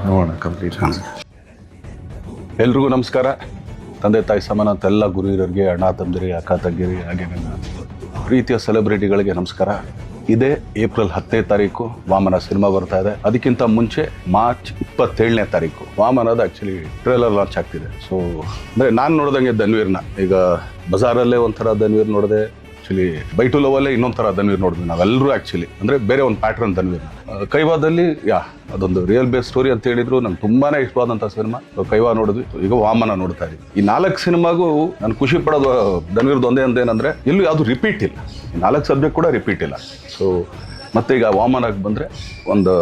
ನೋಡೋಣ ಕಂಪ್ಲೀಟ್. ಎಲ್ರಿಗೂ ನಮಸ್ಕಾರ. ತಂದೆ ತಾಯಿ ಸಮಾನ ಅಂತ ಎಲ್ಲ ಗುರು ಹಿರಿಯರಿಗೆ, ಅಣ್ಣ ತಮ್ಮದಿರಿಗೆ, ಅಕ್ಕ ತಂಗಿರಿ, ಹಾಗೆ ನನ್ನ ಪ್ರೀತಿಯ ಸೆಲೆಬ್ರಿಟಿಗಳಿಗೆ ನಮಸ್ಕಾರ. ಇದೇ ಏಪ್ರಿಲ್ 10ನೇ ತಾರೀಕು ವಾಮನ ಸಿನಿಮಾ ಬರ್ತಾ ಇದೆ. ಅದಕ್ಕಿಂತ ಮುಂಚೆ ಮಾರ್ಚ್ 27ನೇ ತಾರೀಕು ವಾಮನದ ಆ್ಯಕ್ಚುಲಿ ಟ್ರೇಲರ್ ಲಾಂಚ್ ಆಗ್ತಿದೆ. ಸೊ ಅಂದರೆ ನಾನು ನೋಡ್ದಂಗೆ ಧನ್ವೀರ್ನ, ಈಗ ಬಜಾರಲ್ಲೇ ಒಂಥರ ಧನ್ವೀರ್ ನೋಡಿದೆ, ಆ್ಯಕ್ಚುಲಿ ಬೈ ಟು ಲವಲ್ಲೇ ಇನ್ನೊಂದು ಥರ ಧನ್ವೀರ್ ನೋಡಿದ್ವಿ ನಾವೆಲ್ಲರೂ. ಆ್ಯಕ್ಚುಲಿ ಅಂದರೆ ಬೇರೆ ಒಂದು ಪ್ಯಾಟ್ರನ್ ಧನ್ವೀರ್. ಕೈವಾದಲ್ಲಿ ಅದೊಂದು ರಿಯಲ್ ಬೇಸ್ ಸ್ಟೋರಿ ಅಂತ ಹೇಳಿದ್ರು. ನಂಗೆ ತುಂಬಾ ಇಷ್ಟವಾದಂಥ ಸಿನಿಮಾ ಕೈವಾ ನೋಡಿದ್ವಿ. ಈಗ ವಾಮನ ನೋಡ್ತಾ ಇದ್ವಿ. ಈ 4 ಸಿನಿಮಾಗೂ ನಾನು ಖುಷಿ ಪಡೋದು ಧನ್ವೀರ್ದು ಒಂದೇ ಅಂದೇನಂದರೆ ಎಲ್ಲೂ ಯಾವುದು ರಿಪೀಟ್ ಇಲ್ಲ. ಈ 4 ಸಬ್ಜೆಕ್ಟ್ ಕೂಡ ರಿಪೀಟ್ ಇಲ್ಲ. ಸೊ ಮತ್ತೆ ಈಗ ವಾಮನಕ್ಕೆ ಬಂದರೆ ಒಂದು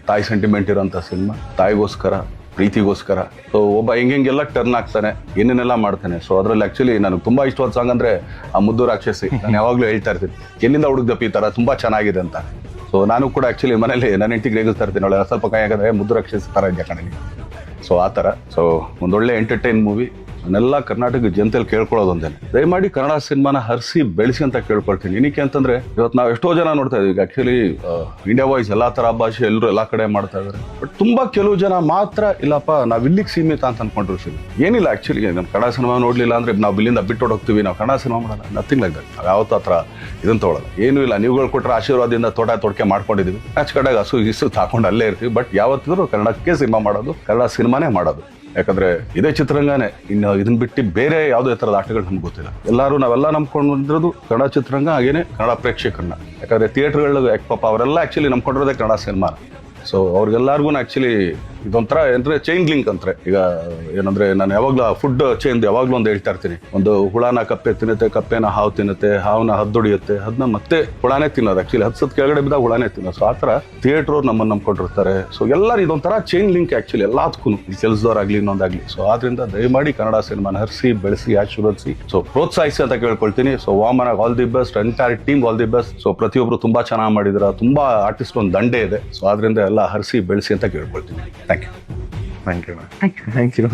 ತಾಯಿ ಸೆಂಟಿಮೆಂಟ್ ಇರೋಂಥ ಸಿನಿಮಾ, ತಾಯಿಗೋಸ್ಕರ, ಪ್ರೀತಿಗೋಸ್ಕರ. ಸೊ ಒಬ್ಬ ಹೆಂಗೆಲ್ಲ ಟರ್ನ್ ಆಗ್ತಾನೆ, ಏನೇನೆಲ್ಲ ಮಾಡ್ತಾನೆ. ಸೊ ಅದರಲ್ಲಿ ಆ್ಯಕ್ಚುಲಿ ನನಗೆ ತುಂಬ ಇಷ್ಟವಾದ ಸಾಂಗ್ ಅಂದರೆ ಆ ಮುದ್ದು ರಾಕ್ಷಸಿ. ನಾನು ಯಾವಾಗಲೂ ಹೇಳ್ತಾ ಇರ್ತೀನಿ, ಎಲ್ಲಿಂದ ಹುಡುಗ್ದಪ್ಪ ಈ ಥರ ತುಂಬ ಚೆನ್ನಾಗಿದೆ ಅಂತ. ಸೊ ನಾನು ಕೂಡ ಆ್ಯಕ್ಚುಲಿ ಮನೇಲಿ ನನ್ನ ಹೆಂಡತಿಗೆ ರೇಗಿಸ್ತಾ ಇರ್ತೀನಿ, ಅವಳೆ ಸ್ವಲ್ಪ ಕೈ ಆಗಿದ್ರೆ ಮುದ್ದು ರಾಕ್ಷಸಿ ಥರ ಇದೆಯಾ ಕಣಲಿ. ಸೊ ಆ ಥರ. ಸೊ ಒಂದೊಳ್ಳೆ ಎಂಟರ್ಟೈನ್ ಮೂವಿ. ನಾನೆಲ್ಲ ಕರ್ನಾಟಕ ಜನತೆಯಲ್ಲಿ ಕೇಳ್ಕೊಳ್ಳೋದು ಒಂದೇ, ದಯಮಾಡಿ ಕನ್ನಡ ಸಿನಿಮಾನ ಹರಿಸಿ ಬೆಳೆಸಿ ಅಂತ ಕೇಳ್ಕೊಳ್ತೀನಿ. ಏನಕ್ಕೆ ಅಂತಂದರೆ ಇವತ್ತು ನಾವು ಎಷ್ಟೋ ಜನ ನೋಡ್ತಾ ಇದ್ದೀವಿ. ಆ್ಯಕ್ಚುಲಿ ಇಂಡಿಯಾ ವಾಯ್ಸ್ ಎಲ್ಲ ಥರ ಭಾಷೆ ಎಲ್ಲರೂ ಎಲ್ಲ ಕಡೆ ಮಾಡ್ತಾ ಇದ್ದಾರೆ. ಬಟ್ ತುಂಬ ಕೆಲವು ಜನ ಮಾತ್ರ ಇಲ್ಲಪ್ಪ ನಾವು ಇಲ್ಲಿಗೆ ಸೀಮಿತ ಅಂತ ಅಂದ್ಕೊಂಡಿರ್ತೀವಿ. ಏನಿಲ್ಲ, ಆ್ಯಕ್ಚುಲಿ ನಮ್ಮ ಕನ್ನಡ ಸಿನಿಮಾ ನೋಡಲಿಲ್ಲ ಅಂದರೆ ನಾವು ಇಲ್ಲಿಂದ ಬಿಟ್ಟು ಹೋಗ್ತೀವಿ, ನಾವು ಕನ್ನಡ ಸಿನಿಮಾ ಮಾಡೋಣ, ನಥಿಂಗ್ ಲೈಕ್ ದಟ್. ನಾವು ಯಾವತ್ತೂ ಆ ಥರ ಇದನ್ನು ತೊಗೊಳ್ಳೋಲ್ಲ. ಏನೂ ಇಲ್ಲ, ನೀವುಗಳು ಕೊಟ್ಟರೆ ಆಶೀರ್ವಾದದಿಂದ ತೊಡಕೆ ಮಾಡ್ಕೊಂಡಿದ್ದೀವಿ. ಕಡೆಗೆ ಹಸು ಹಾಕೊಂಡು ಅಲ್ಲೇ ಇರ್ತೀವಿ. ಬಟ್ ಯಾವತ್ತಿದ್ರು ಕನ್ನಡಕ್ಕೆ ಸಿನಿಮಾ ಮಾಡೋದು, ಕನ್ನಡ ಸಿನಿಮಾನೇ ಮಾಡೋದು. ಯಾಕಂದ್ರೆ ಇದೇ ಚಿತ್ರರಂಗನೇ, ಇನ್ನು ಇದನ್ನ ಬಿಟ್ಟು ಬೇರೆ ಯಾವುದೇ ಥರದ ಆಟಗಳು ನಮ್ಗೆ ಗೊತ್ತಿಲ್ಲ. ನಾವೆಲ್ಲ ನಂಬ್ಕೊಂಡು ಬಂದಿರೋದು ಕನ್ನಡ ಚಿತ್ರರಂಗ, ಹಾಗೇನೆ ಕನ್ನಡ ಪ್ರೇಕ್ಷಕರನ್ನ. ಯಾಕಂದ್ರೆ ಥಿಯೇಟರ್ಗಳು ಪಾಪ ಅವರೆಲ್ಲ ಆ್ಯಕ್ಚುಲಿ ನಂಬ್ಕೊಂಡಿರೋದೇ ಕನ್ನಡ ಸಿನಿಮಾ. ಸೊ ಅವ್ರಿಗೆಲ್ಲರಿಗೂ ಆ್ಯಕ್ಚುಲಿ ಇದೊಂಥರ ಅಂದರೆ ಚೈನ್ ಲಿಂಕ್ ಅಂತಾರೆ. ಈಗ ಏನಂದರೆ ನಾನು ಯಾವಾಗಲೂ ಫುಡ್ ಚೈನ್ ಯಾವಾಗಲೂ ಒಂದು ಹೇಳ್ತಾ ಇರ್ತೀನಿ. ಒಂದು ಹುಳನ ಕಪ್ಪೆ ತಿನ್ನುತ್ತೆ, ಕಪ್ಪೆನ ಹಾವು ತಿನ್ನುತ್ತೆ, ಹಾವನ್ನ ಹದ್ದೊಡಿಯುತ್ತೆ, ಅದನ್ನ ಮತ್ತೆ ಹುಳಾನೇ ತಿನ್ನೋದು. ಆ್ಯಕ್ಚುಲಿ 10 ಸತ್ ಕೆಳಗಡೆ ಬಿದ್ದಾಗ ಹುಳಾನೇ ತಿನ್ನೋದು. ಸೊ ಆ ಥರ ಥಿಯೇಟ್ರವ್ರು ನಮ್ಮನ್ನು ನಂಬ್ಕೊಂಡಿರ್ತಾರೆ. ಸೊ ಎಲ್ಲರೂ ಇದೊಂಥರ ಚೈನ್ ಲಿಂಕ್ ಆ್ಯಕ್ಚುಲಿ ಎಲ್ಲದಕ್ಕೂ, ಕೆಲಸದವ್ರಾಗಲಿ ಇನ್ನೊಂದಾಗಲಿ. ಸೊ ಆದ್ದರಿಂದ ದಯಮಾಡಿ ಕನ್ನಡ ಸಿನಿಮಾನ ಹರಿಸಿ ಬೆಳೆಸಿ ಆಶೀರ್ವದಿಸಿ, ಸೊ ಪ್ರೋತ್ಸಾಹಿಸಿ ಅಂತ ಕೇಳ್ಕೊಳ್ತೀನಿ. So Vamana all the best, entire team all the best. So ಪ್ರತಿಯೊಬ್ಬರು ತುಂಬ ಚೆನ್ನಾಗಿ ಮಾಡಿದ್ರ, ತುಂಬ ಆರ್ಟಿಸ್ಟ್ ಒಂದು ದಂಡೆ ಇದೆ. ಸೊ ಆದ್ರಿಂದ ಎಲ್ಲ ಹರಿಸಿ ಬೆಳೆಸಿ ಅಂತ ಕೇಳ್ಕೊಳ್ತೀನಿ. Thank you. Thank you.